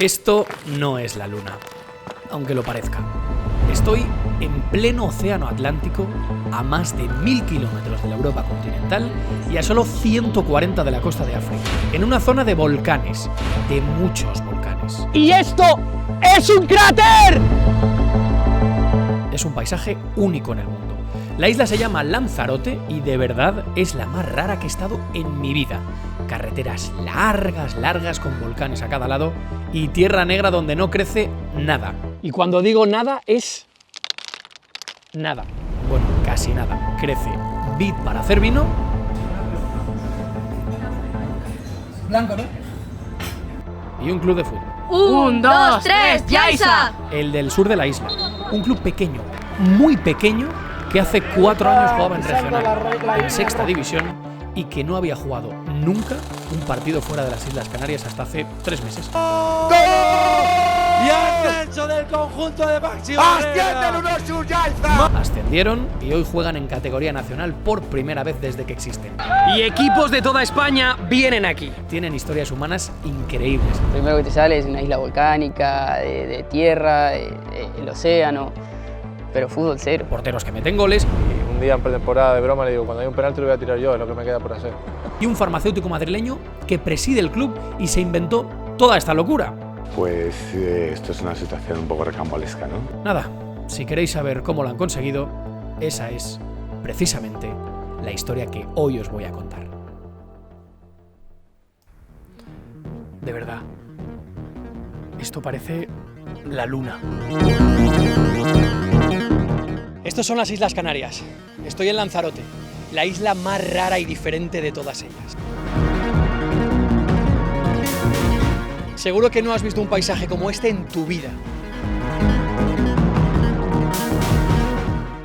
Esto no es la Luna, aunque lo parezca. Estoy en pleno océano Atlántico, a más de 1000 kilómetros de la Europa continental y a solo 140 de la costa de África, en una zona de volcanes, de muchos volcanes. ¡Y esto es un cráter! Es un paisaje único en el mundo. La isla se llama Lanzarote y de verdad es la más rara que he estado en mi vida. Carreteras largas con volcanes a cada lado y tierra negra donde no crece nada. Y cuando digo nada, es nada. Bueno, casi nada. Crece vid para hacer vino. Blanco, ¿no? Y un club de fútbol. 1, 2, 3, Yaiza. El del sur de la isla. Un club pequeño, muy pequeño, que hace 4 años jugaba en regional, en sexta división, y que no había jugado nunca un partido fuera de las Islas Canarias hasta hace 3 meses. ¡Gol! Y ascenso del conjunto de Maxi Barrera. Ascendieron y hoy juegan en categoría nacional por primera vez desde que existen. Y equipos de toda España vienen aquí. Tienen historias humanas increíbles. Lo primero que te sale es una isla volcánica, de tierra, el océano, pero fútbol cero. Porteros que meten goles. Y un día en pretemporada de broma le digo, cuando hay un penalti lo voy a tirar yo, es lo que me queda por hacer. Y un farmacéutico madrileño que preside el club y se inventó toda esta locura. Pues esto es una situación un poco rocambolesca, ¿no? Nada, si queréis saber cómo lo han conseguido, esa es, precisamente, la historia que hoy os voy a contar. De verdad, esto parece la Luna. Estos son las Islas Canarias. Estoy en Lanzarote, la isla más rara y diferente de todas ellas. Seguro que no has visto un paisaje como este en tu vida.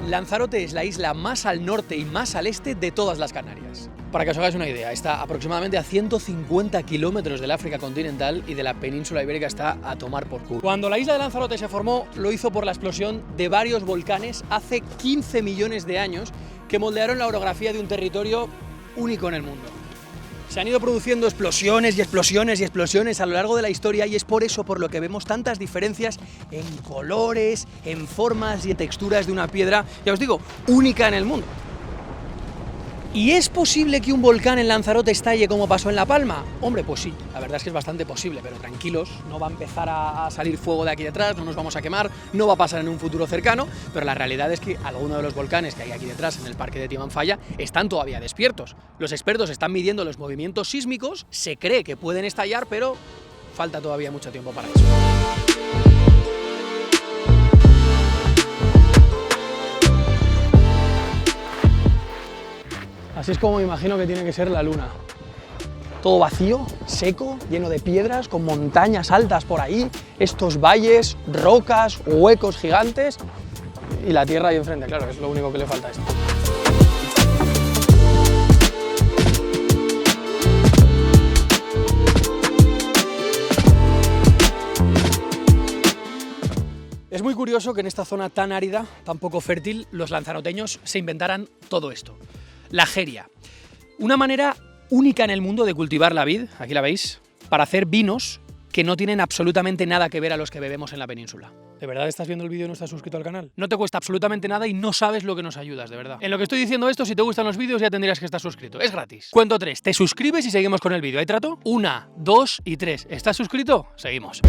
Lanzarote es la isla más al norte y más al este de todas las Canarias. Para que os hagáis una idea, está aproximadamente a 150 kilómetros del África continental y de la península ibérica está a tomar por culo. Cuando la isla de Lanzarote se formó, lo hizo por la explosión de varios volcanes hace 15 millones de años que moldearon la orografía de un territorio único en el mundo. Se han ido produciendo explosiones y explosiones y explosiones a lo largo de la historia y es por eso por lo que vemos tantas diferencias en colores, en formas y en texturas de una piedra, ya os digo, única en el mundo. ¿Y es posible que un volcán en Lanzarote estalle como pasó en La Palma? Hombre, pues sí, la verdad es que es bastante posible, pero tranquilos, no va a empezar a salir fuego de aquí detrás, no nos vamos a quemar, no va a pasar en un futuro cercano, pero la realidad es que algunos de los volcanes que hay aquí detrás en el parque de Timanfaya están todavía despiertos. Los expertos están midiendo los movimientos sísmicos, se cree que pueden estallar, pero falta todavía mucho tiempo para eso. Así es como me imagino que tiene que ser la Luna. Todo vacío, seco, lleno de piedras, con montañas altas por ahí, estos valles, rocas, huecos gigantes y la Tierra ahí enfrente, claro, es lo único que le falta a esto. Es muy curioso que en esta zona tan árida, tan poco fértil, los lanzaroteños se inventaran todo esto. La jeria, una manera única en el mundo de cultivar la vid, aquí la veis, para hacer vinos que no tienen absolutamente nada que ver a los que bebemos en la península. ¿De verdad estás viendo el vídeo y no estás suscrito al canal? No te cuesta absolutamente nada y no sabes lo que nos ayudas, de verdad. En lo que estoy diciendo esto, si te gustan los vídeos ya tendrías que estar suscrito, es gratis. Cuento 3, te suscribes y seguimos con el vídeo. ¿Hay trato? 1, 2 y 3. ¿Estás suscrito? Seguimos.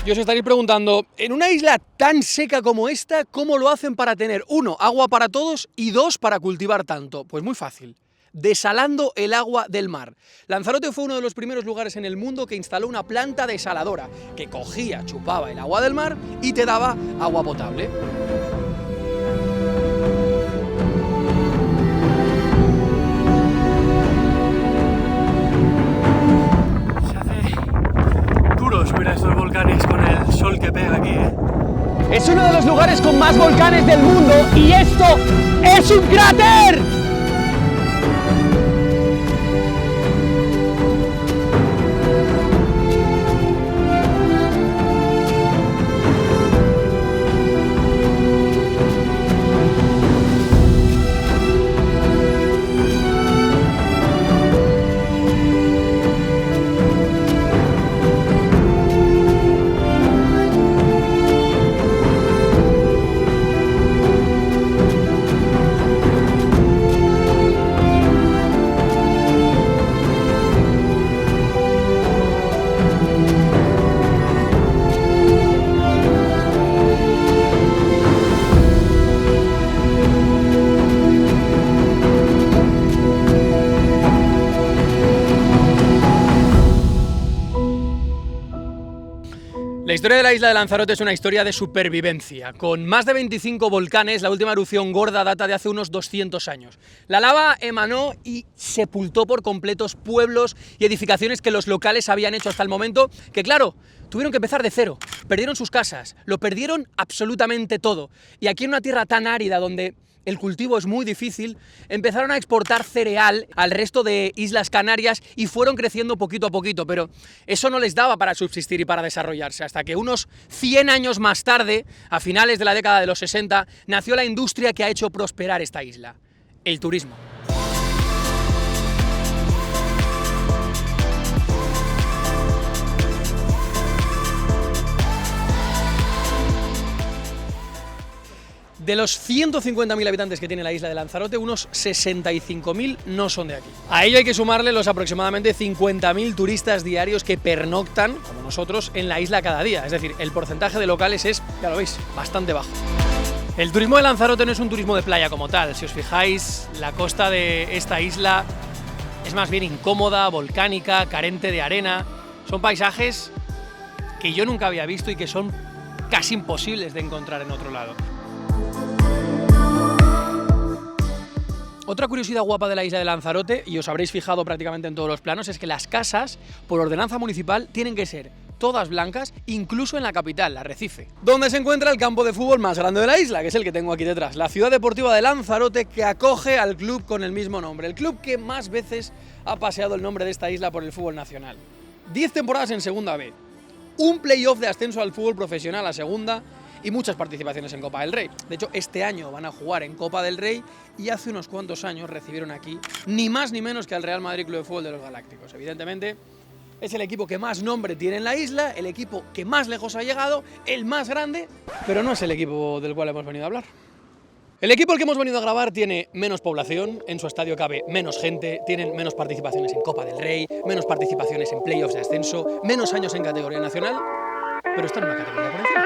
Y os estaréis preguntando, en una isla tan seca como esta, ¿cómo lo hacen para tener, 1, agua para todos y 2, para cultivar tanto? Pues muy fácil, desalando el agua del mar. Lanzarote fue uno de los primeros lugares en el mundo que instaló una planta desaladora que cogía, chupaba el agua del mar y te daba agua potable. Subir a estos volcanes con el sol que pega aquí, ¿eh? Es uno de los lugares con más volcanes del mundo y esto es un cráter. historia de la isla de Lanzarote es una historia de supervivencia. Con más de 25 volcanes, la última erupción gorda data de hace unos 200 años. La lava emanó y sepultó por completos pueblos y edificaciones que los locales habían hecho hasta el momento, que claro, tuvieron que empezar de cero. Perdieron sus casas, lo perdieron absolutamente todo. Y aquí en una tierra tan árida donde el cultivo es muy difícil, empezaron a exportar cereal al resto de Islas Canarias y fueron creciendo poquito a poquito, pero eso no les daba para subsistir y para desarrollarse, hasta que unos 100 años más tarde, a finales de la década de los 60, nació la industria que ha hecho prosperar esta isla: el turismo. De los 150.000 habitantes que tiene la isla de Lanzarote, unos 65.000 no son de aquí. A ello hay que sumarle los aproximadamente 50.000 turistas diarios que pernoctan, como nosotros, en la isla cada día. Es decir, el porcentaje de locales es, ya lo veis, bastante bajo. El turismo de Lanzarote no es un turismo de playa como tal. Si os fijáis, la costa de esta isla es más bien incómoda, volcánica, carente de arena. Son paisajes que yo nunca había visto y que son casi imposibles de encontrar en otro lado. Otra curiosidad guapa de la isla de Lanzarote, y os habréis fijado prácticamente en todos los planos, es que las casas, por ordenanza municipal, tienen que ser todas blancas, incluso en la capital, Arrecife, donde se encuentra el campo de fútbol más grande de la isla, que es el que tengo aquí detrás, la Ciudad Deportiva de Lanzarote, que acoge al club con el mismo nombre, el club que más veces ha paseado el nombre de esta isla por el fútbol nacional. 10 temporadas en Segunda B, un playoff de ascenso al fútbol profesional a Segunda, y muchas participaciones en Copa del Rey. De hecho, este año van a jugar en Copa del Rey y hace unos cuantos años recibieron aquí ni más ni menos que al Real Madrid Club de Fútbol de los Galácticos. Evidentemente, es el equipo que más nombre tiene en la isla, el equipo que más lejos ha llegado, el más grande, pero no es el equipo del cual hemos venido a hablar. El equipo al que hemos venido a grabar tiene menos población, en su estadio cabe menos gente, tienen menos participaciones en Copa del Rey, menos participaciones en playoffs de ascenso, menos años en categoría nacional, pero están en una categoría por encima.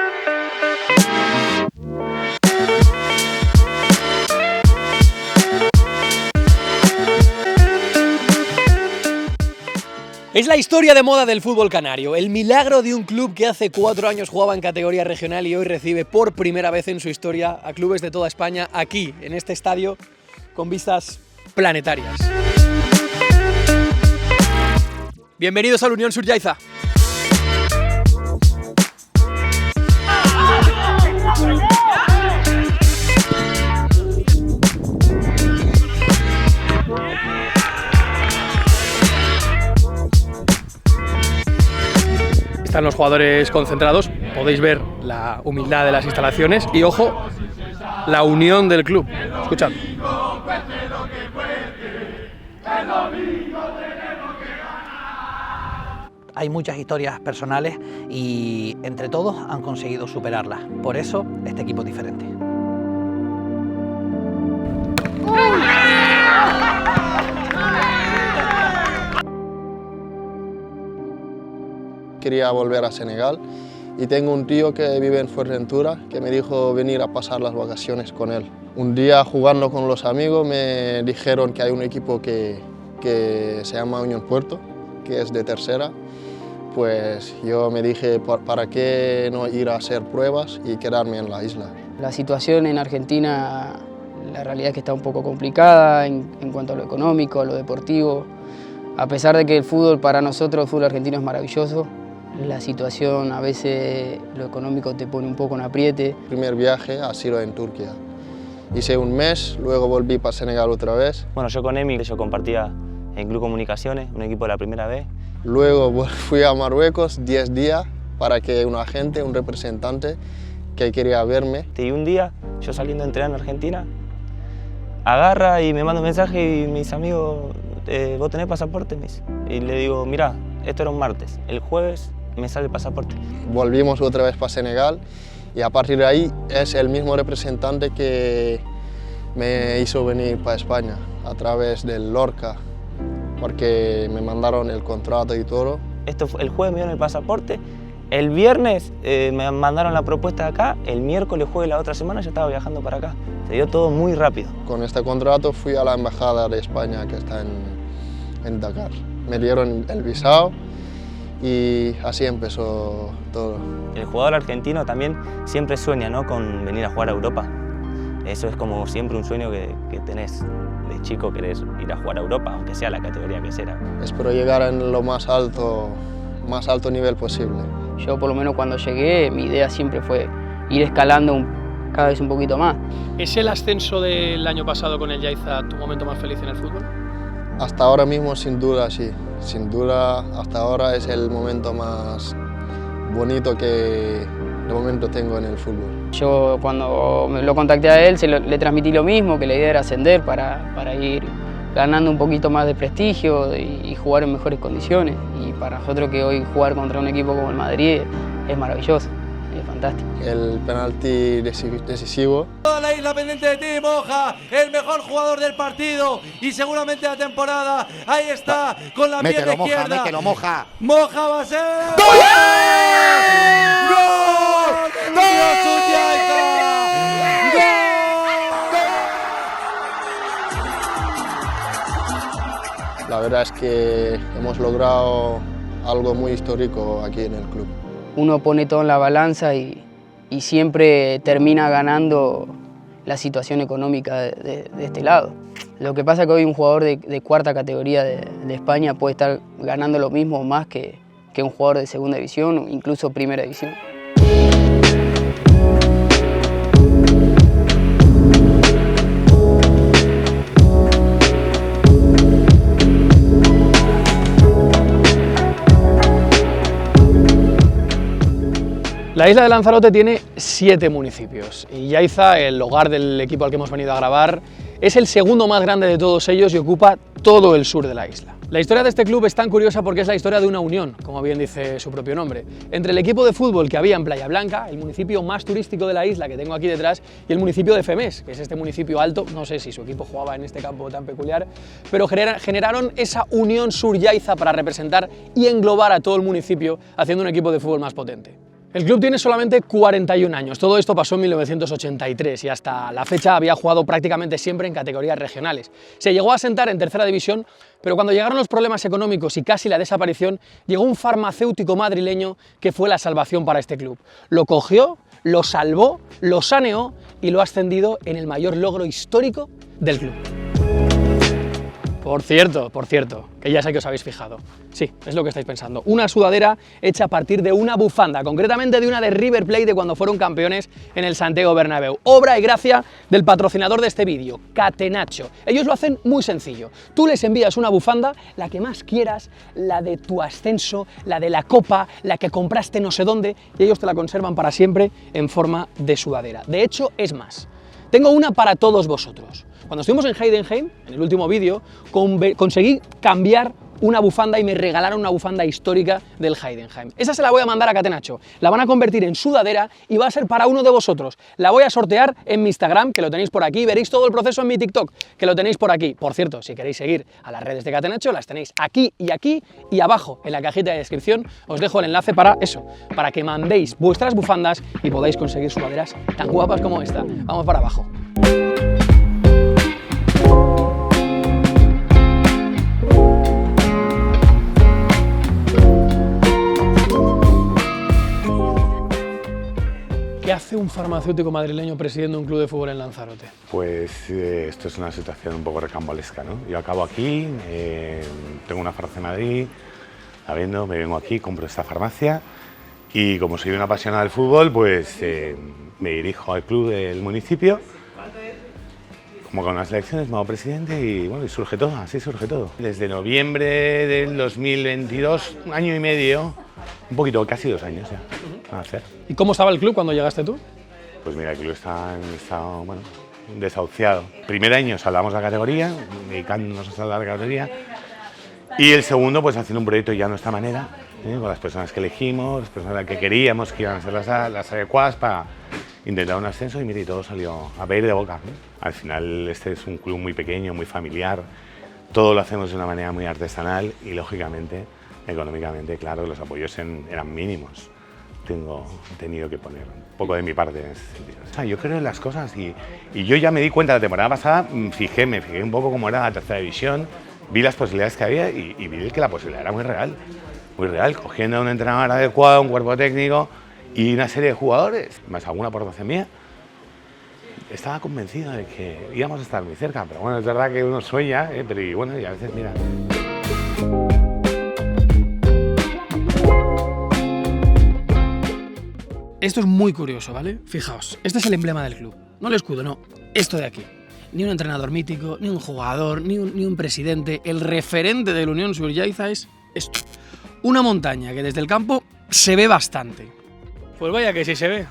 Es la historia de moda del fútbol canario, el milagro de un club que hace 4 años jugaba en categoría regional y hoy recibe por primera vez en su historia a clubes de toda España aquí, en este estadio, con vistas planetarias. Bienvenidos al Unión Surjaiza. Están los jugadores concentrados, podéis ver la humildad de las instalaciones y, ojo, la unión del club. Escuchad. Hay muchas historias personales y entre todos han conseguido superarlas. Por eso, este equipo es diferente. Quería volver a Senegal y tengo un tío que vive en Fuerteventura que me dijo venir a pasar las vacaciones con él. Un día jugando con los amigos me dijeron que hay un equipo que se llama Unión Puerto, que es de tercera. Pues yo me dije, ¿para qué no ir a hacer pruebas y quedarme en la isla? La situación en Argentina, la realidad es que está un poco complicada en cuanto a lo económico, a lo deportivo. A pesar de que el fútbol para nosotros, el fútbol argentino es maravilloso, la situación a veces, lo económico te pone un poco en apriete. El primer viaje ha sido en Turquía. Hice un mes, luego volví para Senegal otra vez. Bueno, yo con Emi, yo compartía en Club Comunicaciones, un equipo de la primera vez. Luego fui a Marruecos 10 días para que un agente, un representante que quería verme. Y un día, yo saliendo a entrenar en Argentina, agarra y me manda un mensaje y mis amigos, ¿vos tenés pasaporte? Y le digo, mira, esto era un martes, el jueves me sale el pasaporte. Volvimos otra vez para Senegal y a partir de ahí es el mismo representante que me hizo venir para España a través del Lorca, porque me mandaron el contrato y todo. El jueves me dieron el pasaporte, el viernes me mandaron la propuesta acá, el miércoles, jueves de la otra semana yo estaba viajando para acá. Se dio todo muy rápido. Con este contrato fui a la embajada de España que está en Dakar. Me dieron el visado y así empezó todo. El jugador argentino también siempre sueña, ¿no?, con venir a jugar a Europa. Eso es como siempre un sueño que tenés. De chico querés ir a jugar a Europa, aunque sea la categoría que sea. Espero llegar en lo más alto nivel posible. Yo por lo menos cuando llegué, mi idea siempre fue ir escalando cada vez un poquito más. ¿Es el ascenso del año pasado con el Yaiza tu momento más feliz en el fútbol? Hasta ahora mismo sin duda sí, sin duda hasta ahora es el momento más bonito que de momento tengo en el fútbol. Yo cuando lo contacté a él le transmití lo mismo, que la idea era ascender para ir ganando un poquito más de prestigio y jugar en mejores condiciones. Y para nosotros que hoy jugar contra un equipo como el Madrid es maravilloso, es fantástico. El penalti decisivo. Toda la isla pendiente de ti, Moja, el mejor jugador del partido y seguramente de la temporada. Ahí está, con la pierna izquierda. Mételo, Moja. Moja va a ser... ¡Gol! ¡Gol! ¡Gol! La verdad es que hemos logrado algo muy histórico aquí en el club. Uno pone todo en la balanza y siempre termina ganando la situación económica de este lado. Lo que pasa es que hoy un jugador de cuarta categoría de España puede estar ganando lo mismo o más que un jugador de segunda división o incluso primera división. La isla de Lanzarote tiene 7 municipios y Yaiza, el hogar del equipo al que hemos venido a grabar, es el segundo más grande de todos ellos y ocupa todo el sur de la isla. La historia de este club es tan curiosa porque es la historia de una unión, como bien dice su propio nombre, entre el equipo de fútbol que había en Playa Blanca, el municipio más turístico de la isla que tengo aquí detrás, y el municipio de Femés, que es este municipio alto, no sé si su equipo jugaba en este campo tan peculiar, pero generaron esa unión sur-Yaiza para representar y englobar a todo el municipio haciendo un equipo de fútbol más potente. El club tiene solamente 41 años, todo esto pasó en 1983 y hasta la fecha había jugado prácticamente siempre en categorías regionales. Se llegó a asentar en tercera división, pero cuando llegaron los problemas económicos y casi la desaparición, llegó un farmacéutico madrileño que fue la salvación para este club. Lo cogió, lo salvó, lo saneó y lo ha ascendido en el mayor logro histórico del club. Por cierto, que ya sé que os habéis fijado. Sí, es lo que estáis pensando. Una sudadera hecha a partir de una bufanda, concretamente de una de River Plate de cuando fueron campeones en el Santiago Bernabéu. Obra y gracia del patrocinador de este vídeo, Catenaccio. Ellos lo hacen muy sencillo. Tú les envías una bufanda, la que más quieras, la de tu ascenso, la de la copa, la que compraste no sé dónde, y ellos te la conservan para siempre en forma de sudadera. De hecho, es más. Tengo una para todos vosotros. Cuando estuvimos en Heidenheim, en el último vídeo, conseguí cambiar una bufanda y me regalaron una bufanda histórica del Heidenheim. Esa se la voy a mandar a Catenaccio, la van a convertir en sudadera y va a ser para uno de vosotros. La voy a sortear en mi Instagram, que lo tenéis por aquí, veréis todo el proceso en mi TikTok, que lo tenéis por aquí. Por cierto, si queréis seguir a las redes de Catenaccio, las tenéis aquí y abajo, en la cajita de descripción, os dejo el enlace para eso, para que mandéis vuestras bufandas y podáis conseguir sudaderas tan guapas como esta. Vamos para abajo. ¿Qué hace un farmacéutico madrileño presidiendo un club de fútbol en Lanzarote? Pues esto es una situación un poco recambolesca, ¿no? Yo acabo aquí, tengo una farmacia en Madrid, la vendo, me vengo aquí, compro esta farmacia y como soy un apasionado del fútbol, pues me dirijo al club del municipio, como con las elecciones me hago presidente y bueno, y surge todo, así surge todo. Desde noviembre del 2022, un año y medio, un poquito, casi 2 años ya. A hacer. ¿Y cómo estaba el club cuando llegaste tú? Pues mira, el club está en estado, bueno, desahuciado. Primer año salvamos la categoría, dedicándonos a salvar la categoría. Y el segundo, pues haciendo un proyecto ya de nuestra manera, con las personas que elegimos, las personas que queríamos que iban a ser las adecuadas para intentar un ascenso y mira, y todo salió a pedir de boca, ¿no? Al final este es un club muy pequeño, muy familiar, todo lo hacemos de una manera muy artesanal y lógicamente, económicamente, claro, los apoyos eran mínimos. He tenido que poner un poco de mi parte en ese sentido. O sea, yo creo en las cosas y yo ya me di cuenta la temporada pasada, me fijé un poco cómo era la tercera división, vi las posibilidades que había y vi que la posibilidad era muy real. muy real, cogiendo a un entrenador adecuado, un cuerpo técnico y una serie de jugadores, más alguna aportación mía. Estaba convencido de que íbamos a estar muy cerca, pero bueno, es verdad que uno sueña, pero y bueno, y a veces mira. Esto es muy curioso, ¿vale? Fijaos, este es el emblema del club. No el escudo, no. Esto de aquí. Ni un entrenador mítico, ni un jugador, ni un presidente. El referente del Unión Surjaiza es esto. Una montaña que desde el campo se ve bastante. Pues vaya que sí se ve.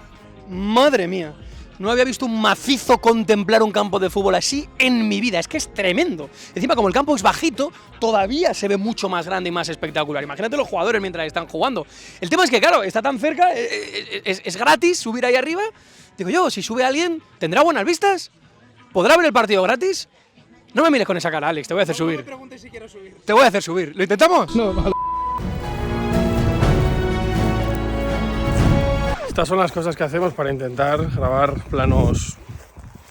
¡Madre mía! No había visto un macizo contemplar un campo de fútbol así en mi vida. Es que es tremendo. Encima, como el campo es bajito, todavía se ve mucho más grande y más espectacular. Imagínate los jugadores mientras están jugando. El tema es que, claro, está tan cerca, es gratis subir ahí arriba. Digo yo, si sube alguien, ¿tendrá buenas vistas? ¿Podrá ver el partido gratis? No me mires con esa cara, Alex, te voy a hacer subir. No me preguntes si quiero subir. Te voy a hacer subir. ¿Lo intentamos? No, vale. Estas son las cosas que hacemos para intentar grabar planos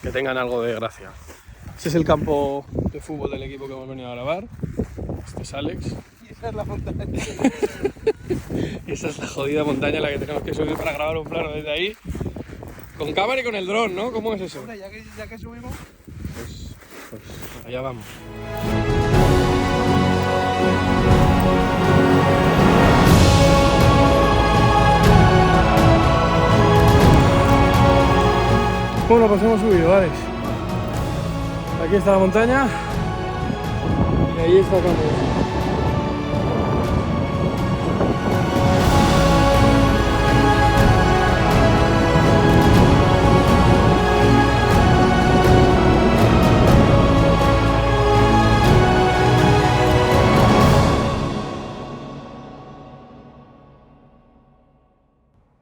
que tengan algo de gracia. Este es el campo de fútbol del equipo que hemos venido a grabar. Este es Alex. Y esa es la montaña. Y esa es la jodida montaña en la que tenemos que subir para grabar un plano desde ahí. Con cámara y con el dron, ¿no? ¿Cómo es eso? Hombre, ya que subimos... Pues allá vamos. Bueno, pues hemos subido, Alex. Aquí está la montaña y ahí está el campo.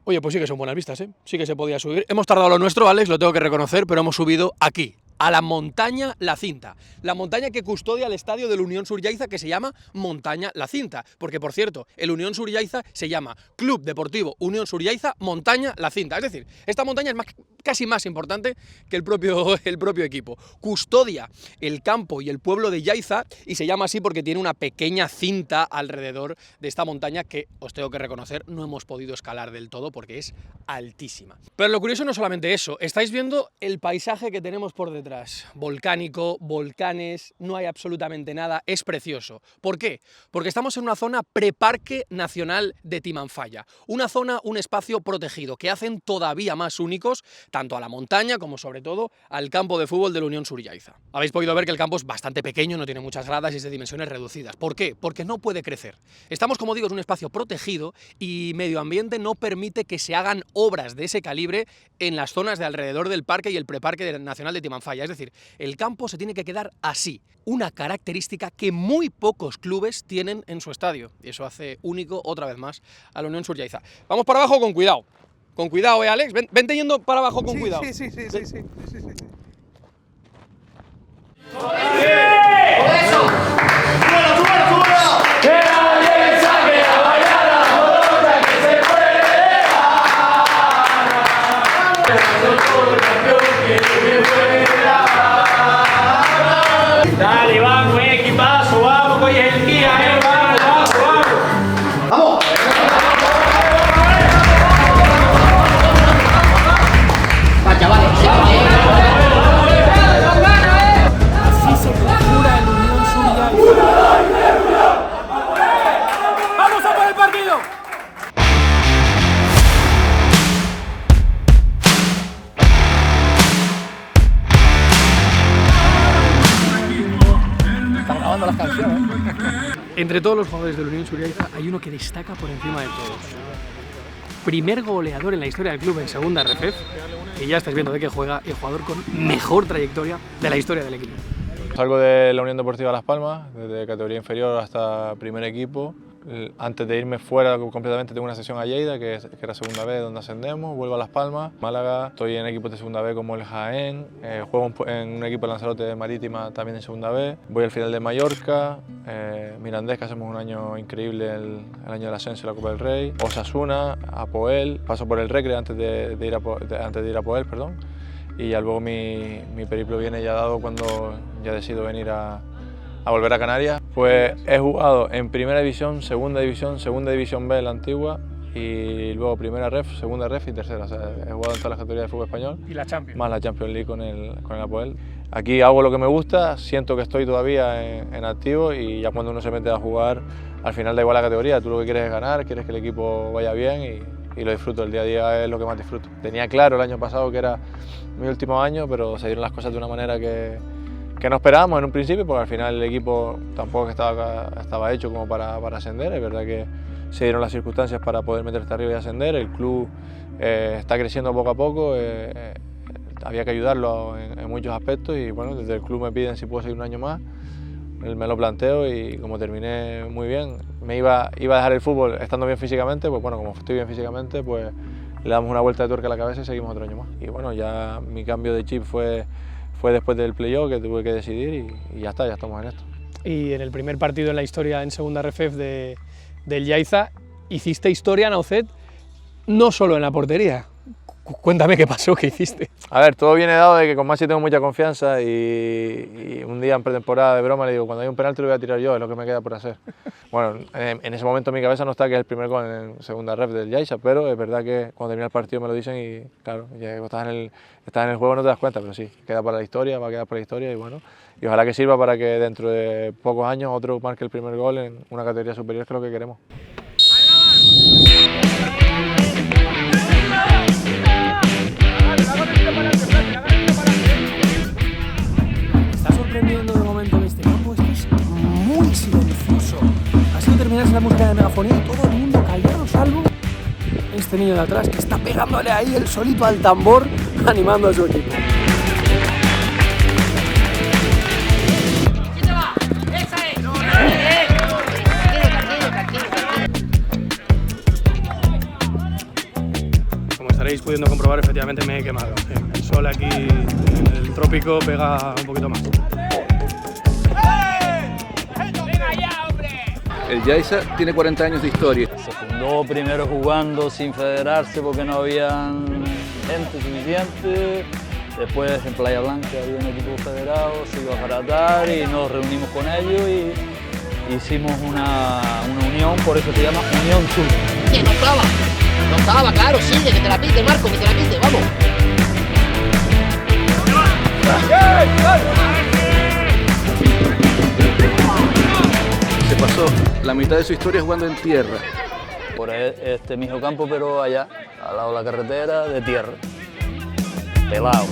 Oye, pues sí que son buenas vistas, ¿eh? Sí que se podía subir. Hemos tardado lo nuestro, Alex, lo tengo que reconocer, pero hemos subido aquí, a la montaña La Cinta. La montaña que custodia el estadio del Unión Surjaiza, que se llama Montaña La Cinta. Porque, por cierto, el Unión Surjaiza se llama Club Deportivo Unión Surjaiza Montaña La Cinta. Es decir, esta montaña es casi más importante que el propio equipo. Custodia el campo y el pueblo de Yaiza y se llama así porque tiene una pequeña cinta alrededor de esta montaña que, os tengo que reconocer, no hemos podido escalar del todo porque es altísima. Pero lo curioso no es solamente eso. Estáis viendo el paisaje que tenemos por detrás. Volcánico, volcanes, no hay absolutamente nada. Es precioso. ¿Por qué? Porque estamos en una zona preparque nacional de Timanfaya. Una zona, un espacio protegido que hacen todavía más únicos tanto a la montaña como sobre todo al campo de fútbol de la Unión Surjaiza. Habéis podido ver que el campo es bastante pequeño, no tiene muchas gradas y es de dimensiones reducidas. ¿Por qué? Porque no puede crecer. Estamos, como digo, en un espacio protegido y medio ambiente no permite que se hagan obras de ese calibre en las zonas de alrededor del parque y el preparque nacional de Timanfaya. Es decir, el campo se tiene que quedar así, una característica que muy pocos clubes tienen en su estadio. Y eso hace único, otra vez más, a la Unión Surjaiza. Vamos para abajo con cuidado. Con cuidado, Alex. Vente yendo para abajo con cuidado. Sí. Dale, Iván, buen equipazo, vamos, hoy es el día, vamos. Así se conjura el Unión Surjaiza. ¡Vamos a por el partido! Están grabando las canciones. Entre todos los jugadores de la Unión Surjaiza hay uno que destaca por encima de todos. Primer goleador en la historia del club en segunda RFEF, y ya estáis viendo de qué juega, el jugador con mejor trayectoria de la historia del equipo. Salgo de la Unión Deportiva Las Palmas, desde categoría inferior hasta primer equipo. Antes de irme fuera completamente tengo una sesión a Lleida, que era segunda B, donde ascendemos, vuelvo a Las Palmas. Málaga, estoy en equipos de segunda B como el Jaén, juego en un equipo de Lanzarote Marítima también en segunda B. Voy al final de Mallorca, Mirandés, que hacemos un año increíble, el año del ascenso y la Copa del Rey. Osasuna, Apoel, paso por el Recre antes de ir a Apoel, perdón. Y ya luego mi periplo viene ya dado cuando ya decido venir a a volver a Canarias. Pues he jugado en Primera División, Segunda División B, la antigua, y luego Primera Ref, Segunda Ref y Tercera. O sea, he jugado en todas las categorías de fútbol español. Y la Champions. Más la Champions League con el Apoel. Aquí hago lo que me gusta, siento que estoy todavía en activo, y ya cuando uno se mete a jugar, al final da igual la categoría, tú lo que quieres es ganar, quieres que el equipo vaya bien y lo disfruto, el día a día es lo que más disfruto. Tenía claro el año pasado que era mi último año, pero se dieron las cosas de una manera que no esperábamos en un principio, porque al final el equipo tampoco estaba hecho como para ascender. Es verdad que se dieron las circunstancias para poder meterte arriba y ascender. El club está creciendo poco a poco, había que ayudarlo en muchos aspectos, y bueno, desde el club me piden si puedo seguir un año más. Me lo planteo, y como terminé muy bien, me iba a dejar el fútbol estando bien físicamente. Pues bueno, como estoy bien físicamente, pues le damos una vuelta de tuerca a la cabeza y seguimos otro año más. Y bueno, ya mi cambio de chip fue después del playoff, que tuve que decidir, y ya está, ya estamos en esto. Y en el primer partido en la historia en Segunda Ref del Yaiza, hiciste historia, Naucet, no solo en la portería. Cuéntame qué pasó, qué hiciste. A ver, todo viene dado de que con Maxi tengo mucha confianza, y un día en pretemporada de broma le digo, cuando hay un penalti lo voy a tirar yo, es lo que me queda por hacer. Bueno, en ese momento en mi cabeza no está que es el primer gol en Segunda Ref del Yaiza, pero es verdad que cuando termina el partido me lo dicen, y claro, ya estás en el juego no te das cuenta, pero sí, queda para la historia, va a quedar para la historia, y bueno, y ojalá que sirva para que dentro de pocos años otro marque el primer gol en una categoría superior, que es lo que queremos. Está sorprendiendo de momento este campo, esto es muy silencioso. Así que terminase la música de megafonía y todo el mundo callado, salvo este niño de atrás que está pegándole ahí el solito al tambor, animando a su equipo. Como estaréis pudiendo comprobar, efectivamente me he quemado. El sol aquí en el trópico pega un poquito más. El Yaiza tiene 40 años de historia. Se fundó primero jugando sin federarse porque no había gente suficiente. Después en Playa Blanca había un equipo federado, se iba a Jaratar y nos reunimos con ellos y hicimos una unión, por eso se llama Unión Sur. Que no estaba, claro, sigue, que te la pite, Marco, que te la pite, vamos. Se pasó la mitad de su historia jugando en tierra. Por este mismo campo, pero allá, al lado de la carretera, de tierra. Pelado.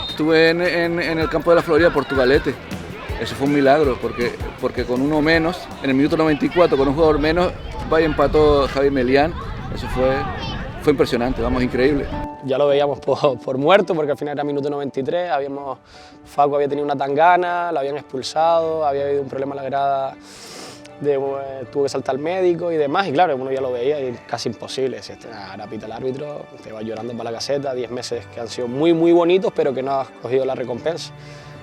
Estuve en el campo de la Florida, Portugalete. Eso fue un milagro, porque con uno menos, en el minuto 94, con un jugador menos, va y empató Javier Melián. Eso fue impresionante, vamos, increíble. Ya lo veíamos por muerto, porque al final era minuto 93, Facu había tenido una tangana, lo habían expulsado, había habido un problema en la grada, tuvo que saltar al médico y demás, y claro, uno ya lo veía y casi imposible. Si ahora pita el árbitro, te va llorando para la caseta, 10 meses que han sido muy bonitos, pero que no has cogido la recompensa.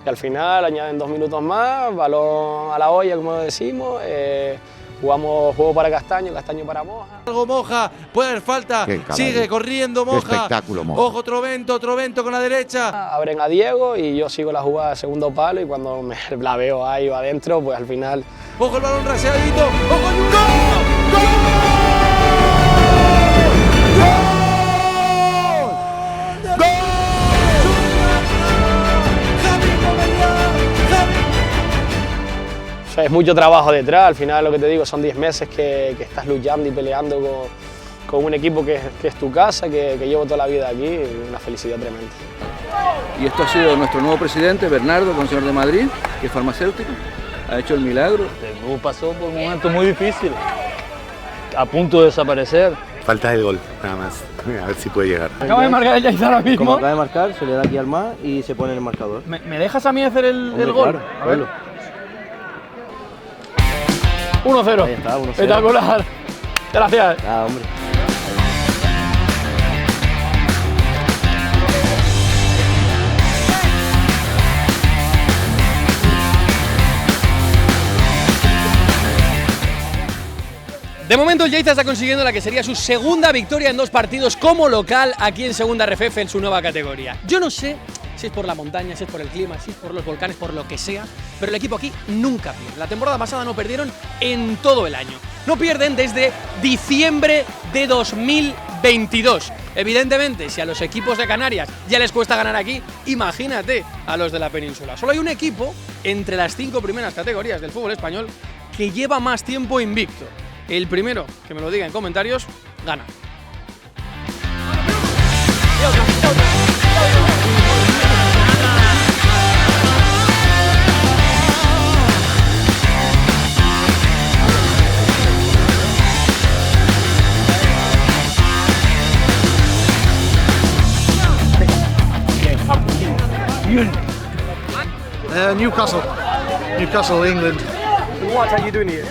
Y al final añaden 2 minutos más, balón a la olla, como decimos, jugamos juego para Castaño, Castaño para Moja. Algo Moja, puede haber falta, sigue corriendo Moja. Qué espectáculo, Moja. Ojo Trovento con la derecha. Abren a Diego y yo sigo la jugada de segundo palo y cuando la veo ahí va adentro, pues al final... Ojo el balón raseadito, ojo el ¡gol! O sea, es mucho trabajo detrás, al final lo que te digo son 10 meses que estás luchando y peleando con un equipo que es tu casa, que llevo toda la vida aquí, y una felicidad tremenda. Y esto ha sido nuestro nuevo presidente, Bernardo, Consejo de Madrid, que es farmacéutico, ha hecho el milagro. El club pasó por un momento muy difícil, a punto de desaparecer. Falta el gol, nada más, a ver si puede llegar. Acaba de marcar el Yaiza ahora mismo. Como acaba de marcar, se le da aquí al más y se pone en el marcador. ¿Me dejas a mí hacer el gol? Claro, a ver. 1-0. Ahí está, 1-0. Espectacular. Gracias. Ah, hombre. De momento el Yaiza está consiguiendo la que sería su segunda victoria en 2 partidos como local aquí en Segunda RFF en su nueva categoría. Yo no sé si es por la montaña, si es por el clima, si es por los volcanes, por lo que sea, pero el equipo aquí nunca pierde. La temporada pasada no perdieron en todo el año. No pierden desde diciembre de 2022. Evidentemente, si a los equipos de Canarias ya les cuesta ganar aquí, imagínate a los de la península. Solo hay un equipo entre las 5 primeras categorías del fútbol español que lleva más tiempo invicto. El primero que me lo diga en comentarios, gana. Newcastle, England. What are you doing here?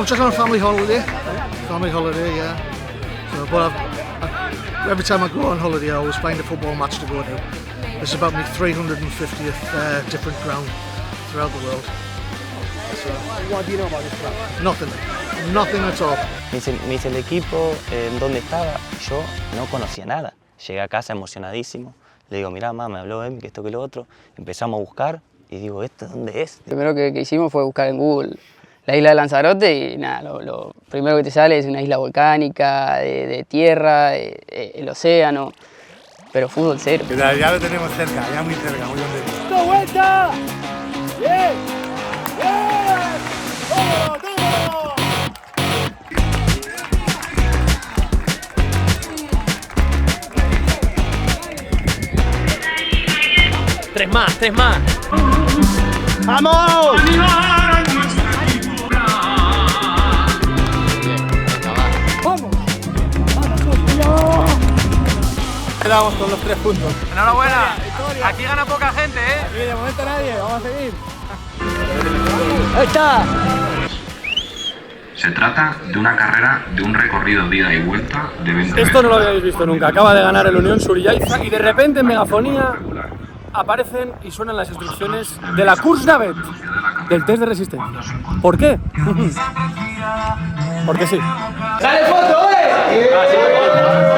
Just on a family holiday. Yeah. So, but every time I go on holiday, I always find a football match to go to. This is about my 350th different ground throughout the world. So, What do you know about this club? Nothing at all. Me dice el equipo, dónde estaba. Yo no conocía nada. Llegué a casa emocionadísimo. Le digo, mirá, mamá, me habló Emi, que esto, que lo otro. Empezamos a buscar y digo, ¿esto dónde es? Lo primero que hicimos fue buscar en Google la isla de Lanzarote y nada, lo primero que te sale es una isla volcánica, de tierra, el océano, pero fútbol cero. Ya lo tenemos cerca, ya muy cerca, muy donde. ¡Da vuelta! ¡Bien! ¡Bien! ¡Vámonos, vámonos! Tres más. ¡Vamos! Quedamos con los 3 puntos. Enhorabuena. Aquí gana poca gente, ¿eh? Aquí de momento nadie, vamos a seguir. ¡Ahí está! Se trata de una carrera de un recorrido de ida y vuelta de 20 Esto no lo habíais visto nunca. Acaba de ganar el Unión Sur-Yaiza y de repente en megafonía aparecen y suenan las instrucciones de la Kursnavet, del test de resistencia. ¿Por qué? Porque sí. ¡Sale foto, eh!